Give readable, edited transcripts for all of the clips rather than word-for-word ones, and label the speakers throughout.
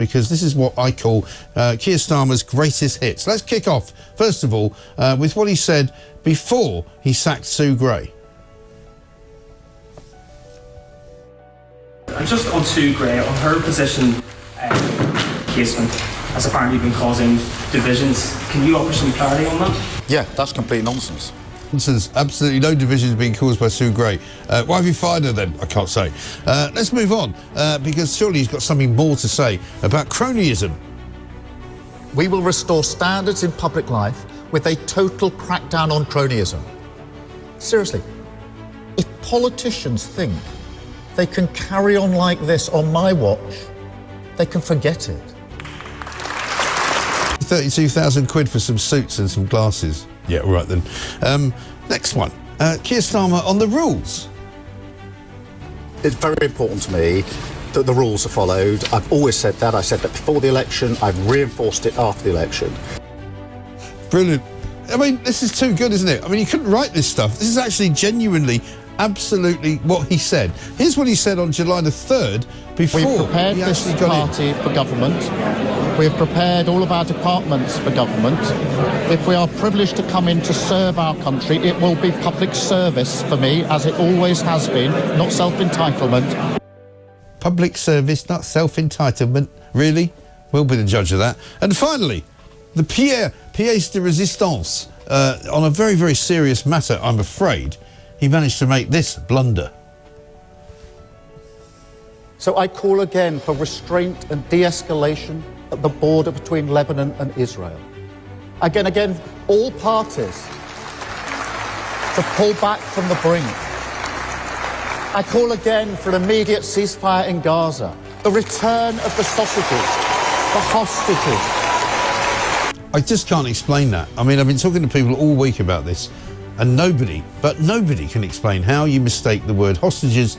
Speaker 1: because this is what I call Keir Starmer's greatest hits. Let's kick off, first of all, with what he said before he sacked Sue Gray.
Speaker 2: And just on Sue Gray, on her position, casement has apparently been causing divisions. Can you offer some clarity on that?
Speaker 3: Yeah, that's complete nonsense.
Speaker 1: Nonsense. Absolutely no divisions being caused by Sue Gray. Why have you fired her then? I can't say. Let's move on, because surely he's got something more to say about cronyism.
Speaker 3: We will restore standards in public life with a total crackdown on cronyism. Seriously, if politicians think they can carry on like this on my watch, they can forget it.
Speaker 1: 32,000 quid for some suits and some glasses. Yeah, all right then. Next one. Keir Starmer on the rules.
Speaker 3: It's very important to me that the rules are followed. I've always said that. I said that before the election. I've reinforced it after the election.
Speaker 1: Brilliant. I mean, this is too good, isn't it? I mean, you couldn't write this stuff. This is actually genuinely, absolutely what he said. Here's what he said on July the 3rd before
Speaker 4: We've prepared
Speaker 1: he
Speaker 4: this
Speaker 1: actually got
Speaker 4: party for government. We've prepared all of our departments for government. If we are privileged to come in to serve our country, it will be public service for me, as it always has been, not self-entitlement.
Speaker 1: Public service, not self-entitlement. Really? We'll be the judge of that. And finally, the pièce de résistance. On a very, very serious matter, I'm afraid, he managed to make this blunder.
Speaker 3: So I call again for restraint and de-escalation at the border between Lebanon and Israel. Again, all parties to pull back from the brink. I call again for an immediate ceasefire in Gaza, the return of the sausages, the hostages.
Speaker 1: I just can't explain that. I mean, I've been talking to people all week about this, and nobody can explain how you mistake the word hostages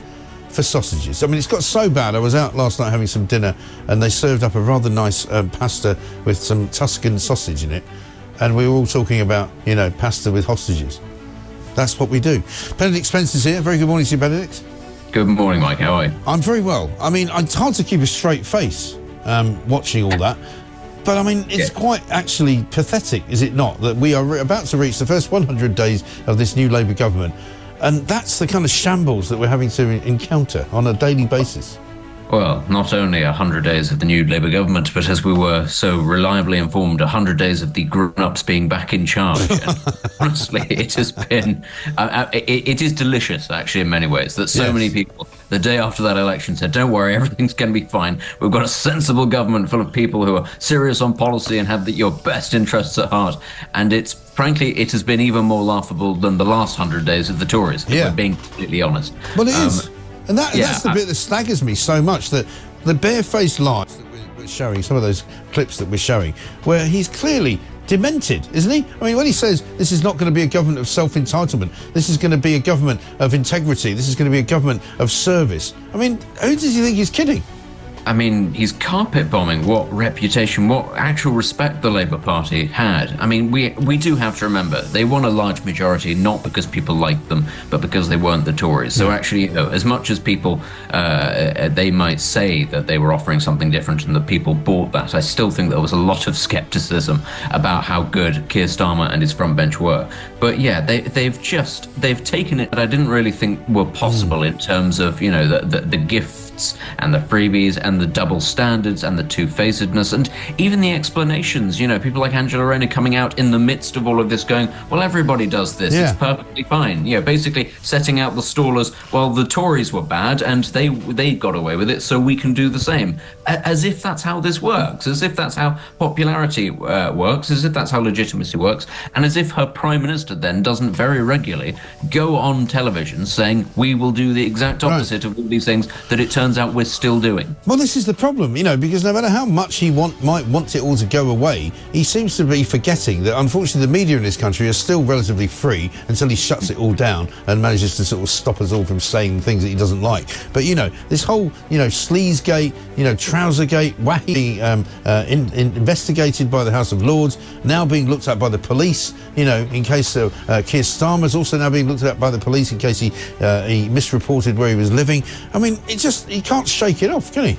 Speaker 1: for sausages. I mean, it's got so bad. I was out last night having some dinner, and they served up a rather nice pasta with some Tuscan sausage in it, and we were all talking about, you know, pasta with hostages. That's what we do. Benedict Spencer's here. Very good morning to you, Benedict.
Speaker 5: Good morning, Mike. How are you?
Speaker 1: I'm very well. I mean, it's hard to keep a straight face watching all that. But, I mean, it's quite actually pathetic, is it not, that we are about to reach the first 100 days of this new Labour government, and that's the kind of shambles that we're having to encounter on a daily basis.
Speaker 5: Well, not only 100 days of the new Labour government, but as we were so reliably informed, 100 days of the grown-ups being back in charge. And honestly, it has been... it is delicious, actually, in many ways, that so many people, the day after that election, said, don't worry, everything's going to be fine. We've got a sensible government full of people who are serious on policy and have your best interests at heart. And it's, frankly, it has been even more laughable than the last 100 days of the Tories, if we're being completely honest.
Speaker 1: Well, it is. And that's the bit that staggers me so much, that the barefaced lies that we're showing, some of those clips that we're showing, where he's clearly demented, isn't he? I mean, when he says this is not going to be a government of self-entitlement, this is going to be a government of integrity, this is going to be a government of service. I mean, who does he think he's kidding?
Speaker 5: I mean, he's carpet bombing what reputation, what actual respect the Labour Party had. I mean, we do have to remember, they won a large majority not because people liked them, but because they weren't the Tories. So actually, you know, as much as people, they might say that they were offering something different and that people bought that, I still think there was a lot of scepticism about how good Keir Starmer and his front bench were. But yeah, they've taken it that I didn't really think were possible in terms of, you know, the gifts and the freebies and the double standards and the two-facedness and even the explanations. You know, people like Angela Rayner coming out in the midst of all of this going, well, everybody does this, it's perfectly fine. You know, basically setting out the stall as, well, the Tories were bad and they got away with it, so we can do the same. As if that's how this works, as if that's how popularity works, as if that's how legitimacy works, and as if her Prime Minister then doesn't very regularly go on television saying, we will do the exact opposite of all these things that it turns out we're still doing.
Speaker 1: Well, this is the problem, you know, because no matter how much he might want it all to go away, he seems to be forgetting that, unfortunately, the media in this country are still relatively free until he shuts it all down and manages to sort of stop us all from saying things that he doesn't like. But, you know, this whole, you know, Sleazegate, you know, Trousergate, Wahi, investigated by the House of Lords, now being looked at by the police, you know, in case Keir Starmer's also now being looked at by the police in case he misreported where he was living. I mean, he can't shake it off, can he?